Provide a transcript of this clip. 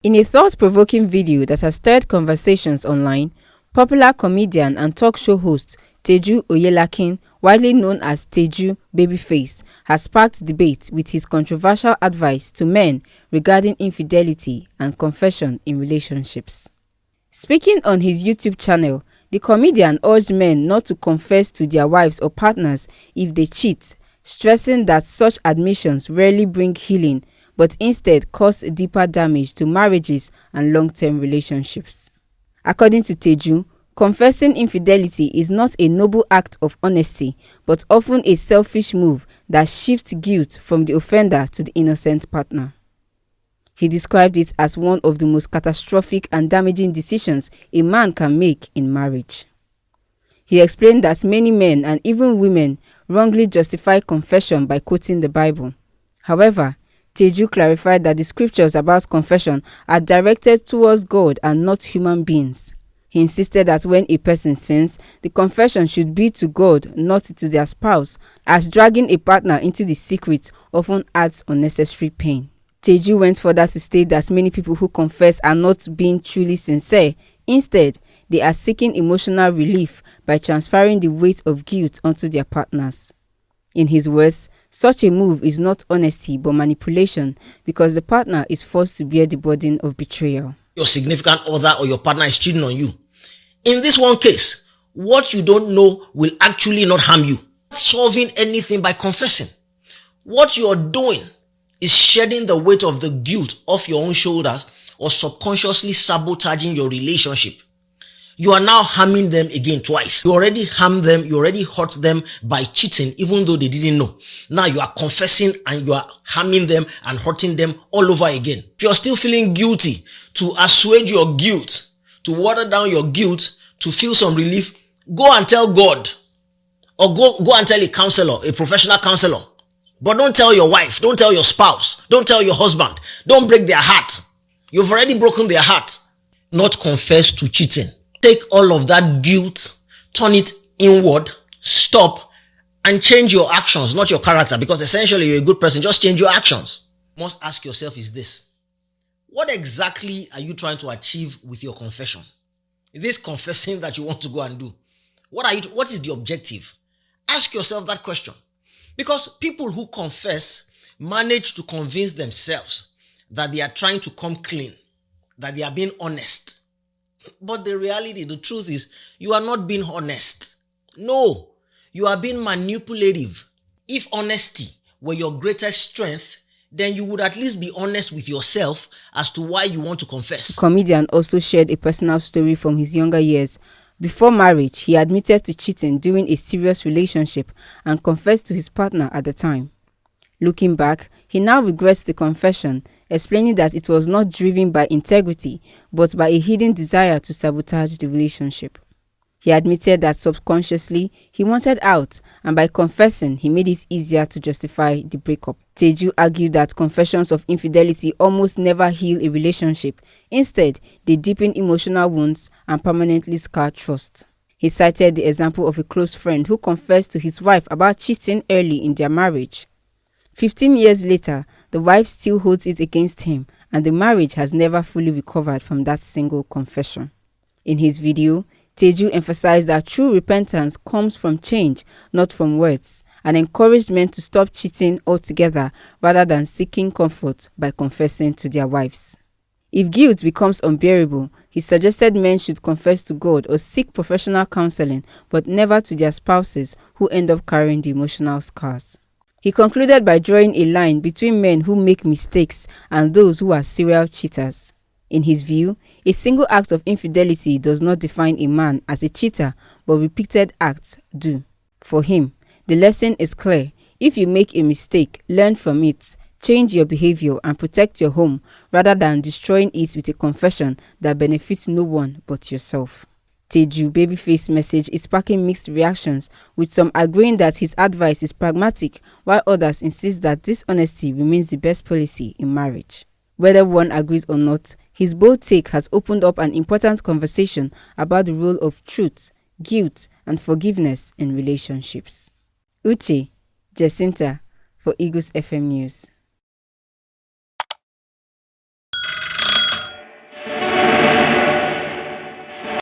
In a thought-provoking video that has stirred conversations online, popular comedian and talk show host Teju Oyelakin, widely known as Teju Babyface, has sparked debate with his controversial advice to men regarding infidelity and confession in relationships. Speaking on his YouTube channel, the comedian urged men not to confess to their wives or partners if they cheat, stressing that such admissions rarely bring healing but instead cause deeper damage to marriages and long-term relationships. According to Teju, confessing infidelity is not a noble act of honesty, but often a selfish move that shifts guilt from the offender to the innocent partner. He described it as one of the most catastrophic and damaging decisions a man can make in marriage. He explained that many men and even women wrongly justify confession by quoting the Bible. However, Teju clarified that the scriptures about confession are directed towards God and not human beings. He insisted that when a person sins, the confession should be to God, not to their spouse, as dragging a partner into the secret often adds unnecessary pain. Teju went further to state that many people who confess are not being truly sincere. Instead, they are seeking emotional relief by transferring the weight of guilt onto their partners. In his words, such a move is not honesty but manipulation because the partner is forced to bear the burden of betrayal. Your significant other or your partner is cheating on you. In this one case, what you don't know will actually not harm you. Solving anything by confessing. What you're doing is shedding the weight of the guilt off your own shoulders or subconsciously sabotaging your relationship. You are now harming them again twice. You already harmed them, you already hurt them by cheating even though they didn't know. Now you are confessing and you are harming them and hurting them all over again. If you're still feeling guilty, to assuage your guilt, to water down your guilt, to feel some relief, go and tell God or go and tell a counselor, a professional counselor. But don't tell your wife, don't tell your spouse, don't tell your husband, don't break their heart. You've already broken their heart. Not confess to cheating. Take all of that guilt, turn it inward, stop, and change your actions, not your character, because essentially you're a good person. Just change your actions. You must ask yourself is this: what exactly are you trying to achieve with your confession? This confessing that you want to go and do, what is the objective? Ask yourself that question. Because people who confess manage to convince themselves that they are trying to come clean, that they are being honest. But the reality, the truth is, you are not being honest. No, you are being manipulative. If honesty were your greatest strength, then you would at least be honest with yourself as to why you want to confess. The comedian also shared a personal story from his younger years. Before marriage, he admitted to cheating during a serious relationship and confessed to his partner at the time. Looking back, he now regrets the confession, explaining that it was not driven by integrity, but by a hidden desire to sabotage the relationship. He admitted that subconsciously, he wanted out, and by confessing, he made it easier to justify the breakup. Teju argued that confessions of infidelity almost never heal a relationship. Instead, they deepen emotional wounds and permanently scar trust. He cited the example of a close friend who confessed to his wife about cheating early in their marriage. 15 years later, the wife still holds it against him, and the marriage has never fully recovered from that single confession. In his video, Teju emphasized that true repentance comes from change, not from words, and encouraged men to stop cheating altogether rather than seeking comfort by confessing to their wives. If guilt becomes unbearable, he suggested men should confess to God or seek professional counseling, but never to their spouses who end up carrying the emotional scars. He concluded by drawing a line between men who make mistakes and those who are serial cheaters. In his view, a single act of infidelity does not define a man as a cheater, but repeated acts do. For him, the lesson is clear. If you make a mistake, learn from it, change your behavior, and protect your home rather than destroying it with a confession that benefits no one but yourself. Teju Babyface's message is sparking mixed reactions, with some agreeing that his advice is pragmatic, while others insist that dishonesty remains the best policy in marriage. Whether one agrees or not, his bold take has opened up an important conversation about the role of truth, guilt, and forgiveness in relationships. Uche Jacinta for Eagles FM News.